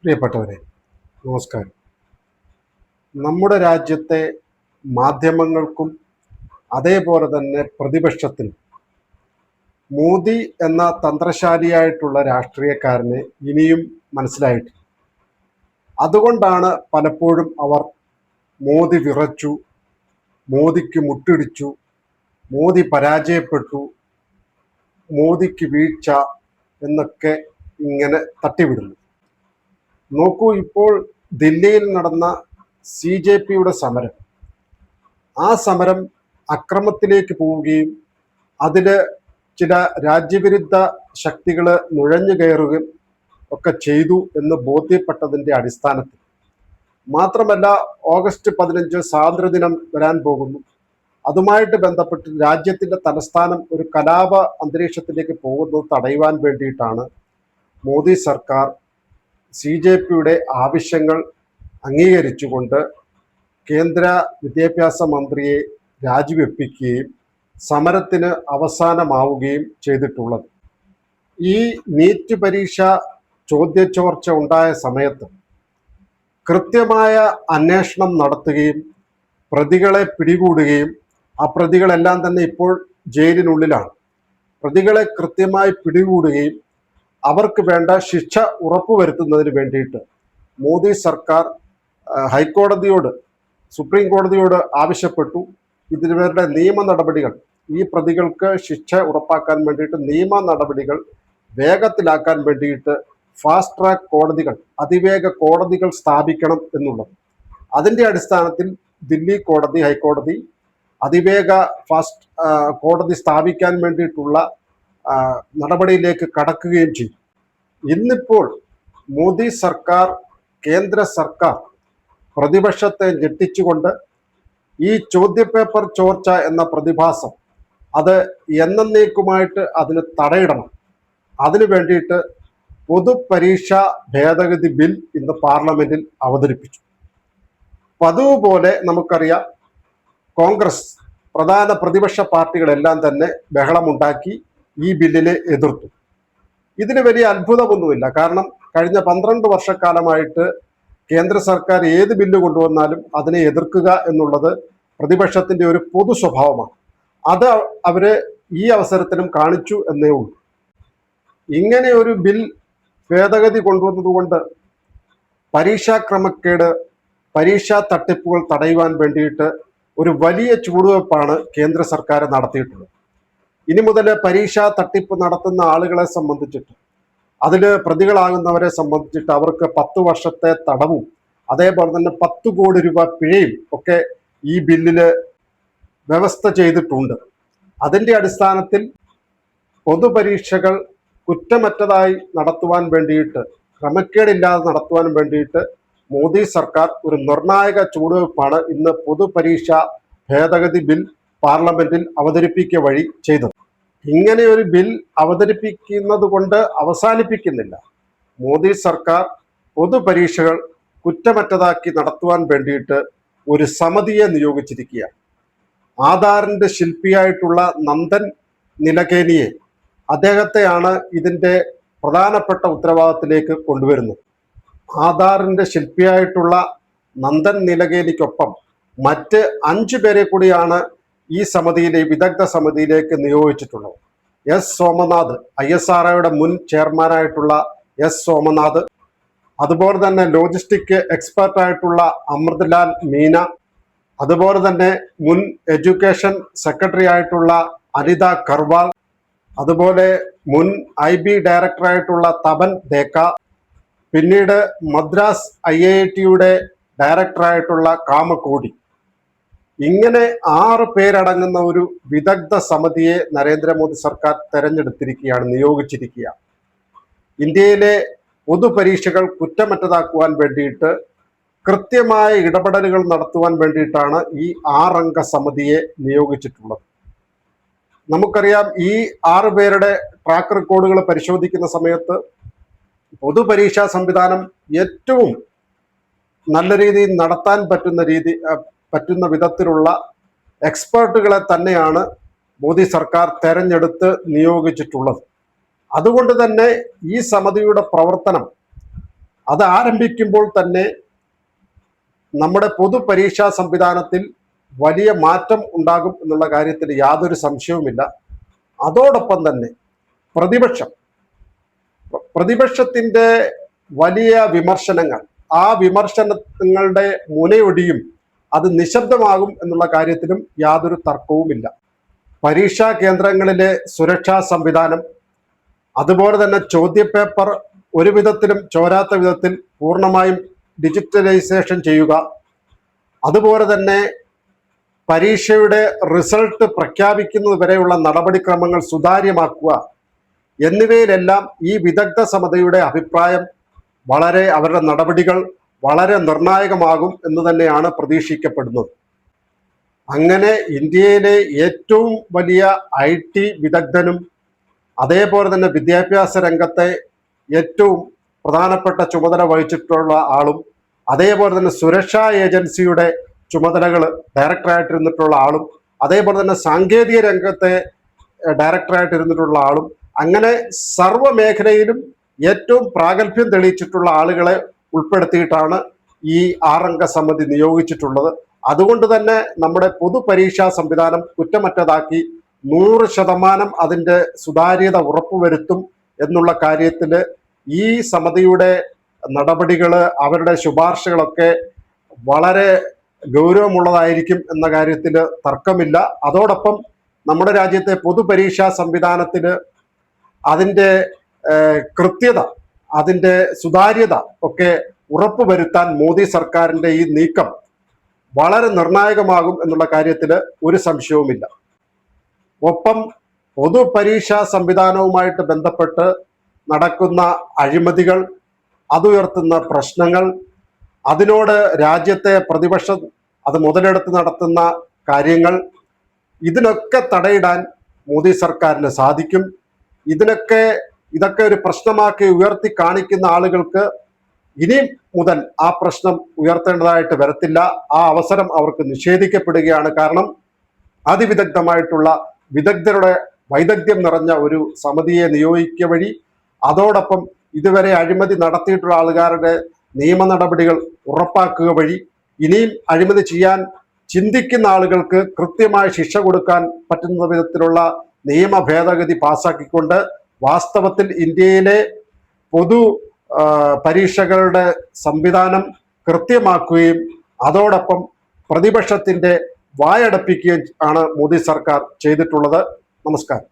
പ്രിയപ്പെട്ടവരെ, നമസ്കാരം. നമ്മുടെ രാജ്യത്തെ മാധ്യമങ്ങൾക്കും അതേപോലെ തന്നെ പ്രതിപക്ഷത്തിനും മോദി എന്ന തന്ത്രശാലിയായിട്ടുള്ള രാഷ്ട്രീയക്കാരനെ ഇനിയും മനസ്സിലായിട്ടില്ല. അതുകൊണ്ടാണ് പലപ്പോഴും അവർ മോദി വിറച്ചു, മോദിക്ക് മുട്ടിടിച്ചു, മോദി പരാജയപ്പെട്ടു, മോദിക്ക് വീഴ്ച എന്നൊക്കെ ഇങ്ങനെ തട്ടിവിടുന്നു. നോക്കൂ, ഇപ്പോൾ ദില്ലിയിൽ നടന്ന CJPയുടെ സമരം, ആ സമരം അക്രമത്തിലേക്ക് പോവുകയും അതിൽ ചില രാജ്യവിരുദ്ധ ശക്തികൾ നുഴഞ്ഞു കയറുകയും ഒക്കെ ചെയ്തു എന്ന് ബോധ്യപ്പെട്ടതിൻ്റെ അടിസ്ഥാനത്തിൽ, മാത്രമല്ല ഓഗസ്റ്റ് 15 സ്വാതന്ത്ര്യദിനം വരാൻ പോകുന്നു, അതുമായിട്ട് ബന്ധപ്പെട്ട് രാജ്യത്തിൻ്റെ തലസ്ഥാനം ഒരു കലാപ അന്തരീക്ഷത്തിലേക്ക് പോകുന്നത് തടയുവാൻ വേണ്ടിയിട്ടാണ് മോദി സർക്കാർ CJPയുടെ ആവശ്യങ്ങൾ അംഗീകരിച്ചുകൊണ്ട് കേന്ദ്ര വിദ്യാഭ്യാസ മന്ത്രിയെ രാജിവെപ്പിക്കുകയും സമരത്തിന് അവസാനമാവുകയും ചെയ്തിട്ടുള്ളത്. ഈ നീറ്റ് പരീക്ഷ ചോദ്യചോർച്ച ഉണ്ടായ സമയത്ത് കൃത്യമായ അന്വേഷണം നടത്തുകയും പ്രതികളെ പിടികൂടുകയും ആ പ്രതികളെല്ലാം തന്നെ ഇപ്പോൾ ജയിലിനുള്ളിലാണ്. പ്രതികളെ കൃത്യമായി പിടികൂടുകയും അവർക്ക് വേണ്ട ശിക്ഷ ഉറപ്പുവരുത്തുന്നതിന് വേണ്ടിയിട്ട് മോദി സർക്കാർ ഹൈക്കോടതിയോട്, സുപ്രീം കോടതിയോട് ആവശ്യപ്പെട്ടു. ഇതിനുവേണ്ട നിയമ നടപടികൾ, ഈ പ്രതികൾക്ക് ശിക്ഷ ഉറപ്പാക്കാൻ വേണ്ടിയിട്ട് നിയമ നടപടികൾ വേഗത്തിലാക്കാൻ വേണ്ടിയിട്ട് ഫാസ്റ്റ് ട്രാക്ക് കോടതികൾ, അതിവേഗ കോടതികൾ സ്ഥാപിക്കണം എന്നുള്ളത്. അതിൻ്റെ അടിസ്ഥാനത്തിൽ ദില്ലി കോടതി, ഹൈക്കോടതി അതിവേഗ ഫാസ്റ്റ് കോടതി സ്ഥാപിക്കാൻ വേണ്ടിയിട്ടുള്ള നടപടിയിലേക്ക് കടക്കുകയും ചെയ്തു. ഇന്നിപ്പോൾ മോദി സർക്കാർ, കേന്ദ്ര സർക്കാർ പ്രതിപക്ഷത്തെ ഞെട്ടിച്ചുകൊണ്ട് ഈ ചോദ്യപേപ്പർ ചോർച്ച എന്ന പ്രതിഭാസം അത് എന്നേക്കുമായിട്ട് അതിന് തടയിടണം. അതിനു വേണ്ടിയിട്ട് പൊതുപരീക്ഷാ ഭേദഗതി ബിൽ ഇന്ന് പാർലമെന്റിൽ അവതരിപ്പിച്ചു. പതിവ് പോലെ നമുക്കറിയാം, കോൺഗ്രസ് പ്രധാന പ്രതിപക്ഷ പാർട്ടികളെല്ലാം തന്നെ ബഹളമുണ്ടാക്കി ഈ ബില്ലിനെ എതിർത്തു. ഇതിന് വലിയ അത്ഭുതമൊന്നുമില്ല. കാരണം കഴിഞ്ഞ 12 വർഷക്കാലമായിട്ട് കേന്ദ്ര സർക്കാർ ഏത് ബില്ല് കൊണ്ടുവന്നാലും അതിനെ എതിർക്കുക എന്നുള്ളത് പ്രതിപക്ഷത്തിന്റെ ഒരു പൊതു സ്വഭാവമാണ്. അത് അവര് ഈ അവസരത്തിലും കാണിച്ചു എന്നേ ഉള്ളൂ. ഇങ്ങനെ ഒരു ബിൽ ഭേദഗതി കൊണ്ടുവന്നതുകൊണ്ട് പരീക്ഷാ ക്രമക്കേട്, പരീക്ഷാ തട്ടിപ്പുകൾ തടയുവാൻ വേണ്ടിയിട്ട് ഒരു വലിയ ചുവടുവെപ്പാണ് കേന്ദ്ര സർക്കാർ നടത്തിയിട്ടുള്ളത്. ഇനി മുതൽ പരീക്ഷാ തട്ടിപ്പ് നടത്തുന്ന ആളുകളെ സംബന്ധിച്ചിട്ട്, അതിൽ പ്രതികളാകുന്നവരെ സംബന്ധിച്ചിട്ട് അവർക്ക് 10 വർഷത്തെ തടവും അതേപോലെ തന്നെ 10 കോടി രൂപ പിഴയും ഒക്കെ ഈ ബില്ലിൽ വ്യവസ്ഥ ചെയ്തിട്ടുണ്ട്. അതിൻ്റെ അടിസ്ഥാനത്തിൽ പൊതുപരീക്ഷകൾ കുറ്റമറ്റതായി നടത്തുവാൻ വേണ്ടിയിട്ട്, ക്രമക്കേടില്ലാതെ നടത്തുവാൻ വേണ്ടിയിട്ട് മോദി സർക്കാർ ഒരു നിർണായക ചുവടുവെപ്പാണ് ഇന്ന് പൊതുപരീക്ഷാ ഭേദഗതി ബിൽ പാർലമെന്റിൽ അവതരിപ്പിക്കുക വഴി ചെയ്തത്. ഇങ്ങനെ ഒരു ബിൽ അവതരിപ്പിക്കുന്നത് കൊണ്ട് അവസാനിപ്പിക്കുന്നില്ല. മോദി സർക്കാർ പൊതുപരീക്ഷകൾ കുറ്റമറ്റതാക്കി നടത്തുവാൻ വേണ്ടിയിട്ട് ഒരു സമിതിയെ നിയോഗിച്ചിരിക്കുകയാണ്. ആധാറിന്റെ ശില്പിയായിട്ടുള്ള നന്ദൻ നിലകേനിയെ, അദ്ദേഹത്തെയാണ് ഇതിൻ്റെ പ്രധാനപ്പെട്ട ഉത്തരവാദിത്തത്തിലേക്ക് കൊണ്ടുവരുന്നത്. ആധാറിന്റെ ശില്പിയായിട്ടുള്ള നന്ദൻ നിലകേനിക്കൊപ്പം മറ്റ് 5 പേരെ കൂടിയാണ് ഈ സമിതിയിലെ വിദഗ്ധ സമിതിയിലേക്ക് നിയോഗിച്ചിട്ടുള്ളത്. എസ് സോമനാഥ്, ISROയുടെ മുൻ ചെയർമാനായിട്ടുള്ള എസ് സോമനാഥ്, അതുപോലെ തന്നെ ലോജിസ്റ്റിക് എക്സ്പെർട്ടായിട്ടുള്ള അമൃത്ലാൽ മീന, അതുപോലെ തന്നെ മുൻ എഡ്യൂക്കേഷൻ സെക്രട്ടറി ആയിട്ടുള്ള അനിത കർവാൾ, അതുപോലെ മുൻ IB ഡയറക്ടറായിട്ടുള്ള തപൻ ദേക്ക, പിന്നീട് മദ്രാസ് IITയുടെ ഡയറക്ടറായിട്ടുള്ള കാമകോടി. ഇങ്ങനെ 6 പേരടങ്ങുന്ന ഒരു വിദഗ്ധ സമിതിയെ നരേന്ദ്രമോദി സർക്കാർ തെരഞ്ഞെടുത്തിരിക്കുകയാണ്, നിയോഗിച്ചിരിക്കുകയാണ്. ഇന്ത്യയിലെ പൊതുപരീക്ഷകൾ കുറ്റമറ്റതാക്കുവാൻ വേണ്ടിയിട്ട് കൃത്യമായ ഇടപെടലുകൾ നടത്തുവാൻ വേണ്ടിയിട്ടാണ് ഈ 6 അംഗ സമിതിയെ നിയോഗിച്ചിട്ടുള്ളത്. നമുക്കറിയാം, ഈ 6 പേരുടെ ട്രാക്ക് റെക്കോർഡുകൾ പരിശോധിക്കുന്ന സമയത്ത് പൊതുപരീക്ഷാ സംവിധാനം ഏറ്റവും നല്ല രീതിയിൽ നടത്താൻ പറ്റുന്ന വിധത്തിലുള്ള എക്സ്പേർട്ടുകളെ തന്നെയാണ് മോദി സർക്കാർ തെരഞ്ഞെടുത്ത് നിയോഗിച്ചിട്ടുള്ളത്. അതുകൊണ്ട് തന്നെ ഈ സമിതിയുടെ പ്രവർത്തനം അത് ആരംഭിക്കുമ്പോൾ തന്നെ നമ്മുടെ പൊതുപരീക്ഷാ സംവിധാനത്തിൽ വലിയ മാറ്റം ഉണ്ടാകും എന്നുള്ള കാര്യത്തിൽ യാതൊരു സംശയവുമില്ല. അതോടൊപ്പം തന്നെ പ്രതിപക്ഷത്തിന്റെ വലിയ വിമർശനങ്ങൾ, ആ വിമർശനങ്ങളുടെ മുനയൊടിയും അത് നിശബ്ദമാകും എന്നുള്ള കാര്യത്തിലും യാതൊരു തർക്കവുമില്ല. പരീക്ഷാ കേന്ദ്രങ്ങളിലെ സുരക്ഷാ സംവിധാനം, അതുപോലെ തന്നെ ചോദ്യപേപ്പർ ഒരു വിധത്തിലും ചോരാത്ത വിധത്തിൽ പൂർണ്ണമായും ഡിജിറ്റലൈസേഷൻ ചെയ്യുക, അതുപോലെ തന്നെ പരീക്ഷയുടെ റിസൾട്ട് പ്രഖ്യാപിക്കുന്നത് വരെയുള്ള നടപടിക്രമങ്ങൾ സുതാര്യമാക്കുക എന്നിവയിലെല്ലാം ഈ വിദഗ്ധ സമിതിയുടെ അഭിപ്രായം അവരുടെ നടപടികൾ വളരെ നിർണായകമാകും എന്ന് തന്നെയാണ് പ്രതീക്ഷിക്കപ്പെടുന്നത്. അങ്ങനെ ഇന്ത്യയിലെ ഏറ്റവും വലിയ IT വിദഗ്ധനും അതേപോലെ തന്നെ വിദ്യാഭ്യാസ രംഗത്തെ ഏറ്റവും പ്രധാനപ്പെട്ട ചുമതല വഹിച്ചിട്ടുള്ള ആളും അതേപോലെ തന്നെ സുരക്ഷാ ഏജൻസിയുടെ ചുമതലകൾ ഡയറക്ടറായിട്ടിരുന്നിട്ടുള്ള ആളും അതേപോലെ തന്നെ സാങ്കേതിക രംഗത്തെ ഡയറക്ടറായിട്ടിരുന്നിട്ടുള്ള ആളും അങ്ങനെ സർവ്വ മേഖലയിലും ഏറ്റവും പ്രാഗൽഭ്യം തെളിയിച്ചിട്ടുള്ള ആളുകളെ ഉൾപ്പെടുത്തിയിട്ടാണ് ഈ 6 അംഗ സമിതി നിയോഗിച്ചിട്ടുള്ളത്. അതുകൊണ്ട് തന്നെ നമ്മുടെ പൊതുപരീക്ഷാ സംവിധാനം കുറ്റമറ്റതാക്കി 100% അതിൻ്റെ സുതാര്യത ഉറപ്പുവരുത്തും എന്നുള്ള കാര്യത്തിൽ ഈ സമിതിയുടെ നടപടികൾ, അവരുടെ ശുപാർശകളൊക്കെ വളരെ ഗൗരവമുള്ളതായിരിക്കും എന്ന കാര്യത്തിൽ തർക്കമില്ല. അതോടൊപ്പം നമ്മുടെ രാജ്യത്തെ പൊതുപരീക്ഷാ സംവിധാനത്തിൽ അതിൻ്റെ കൃത്യത, അതിൻ്റെ സുതാര്യത ഒക്കെ ഉറപ്പുവരുത്താൻ മോദി സർക്കാരിൻ്റെ ഈ നീക്കം വളരെ നിർണായകമാകും എന്നുള്ള കാര്യത്തിൽ ഒരു സംശയവുമില്ല. ഒപ്പം പൊതുപരീക്ഷാ സംവിധാനവുമായിട്ട് ബന്ധപ്പെട്ട് നടക്കുന്ന അഴിമതികൾ, അതുയർത്തുന്ന പ്രശ്നങ്ങൾ, അതിനോട് രാജ്യത്തെ പ്രതിപക്ഷം അത് മുതലെടുത്ത് നടത്തുന്ന കാര്യങ്ങൾ, ഇതിനൊക്കെ തടയിടാൻ മോദി സർക്കാരിന് സാധിക്കും. ഇതൊക്കെ ഒരു പ്രശ്നമാക്കി ഉയർത്തി കാണിക്കുന്ന ആളുകൾക്ക് ഇനി മുതൽ ആ പ്രശ്നം ഉയർത്തേണ്ടതായിട്ട് വരത്തില്ല. ആ അവസരം അവർക്ക് നിഷേധിക്കപ്പെടുകയാണ്. കാരണം അതിവിദഗ്ധമായിട്ടുള്ള വിദഗ്ധരുടെ വൈദഗ്ധ്യം നിറഞ്ഞ ഒരു സമിതിയെ നിയോഗിക്കുക വഴി, അതോടൊപ്പം ഇതുവരെ അഴിമതി നടത്തിയിട്ടുള്ള ആളുകാരുടെ നിയമ നടപടികൾ ഉറപ്പാക്കുക വഴി ഇനിയും അഴിമതി ചെയ്യാൻ ചിന്തിക്കുന്ന ആളുകൾക്ക് കൃത്യമായ ശിക്ഷ കൊടുക്കാൻ പറ്റുന്ന വിധത്തിലുള്ള നിയമ ഭേദഗതി പാസാക്കിക്കൊണ്ട് വാസ്തവത്തിൽ ഇന്ത്യയിലെ പൊതു പരീക്ഷകളുടെ സംവിധാനം കൃത്യമാക്കുകയും അതോടൊപ്പം പ്രതിപക്ഷത്തിന്റെ വായടപ്പിക്കുകയും ആണ് മോദി സർക്കാർ ചെയ്തിട്ടുള്ളത്. നമസ്കാരം.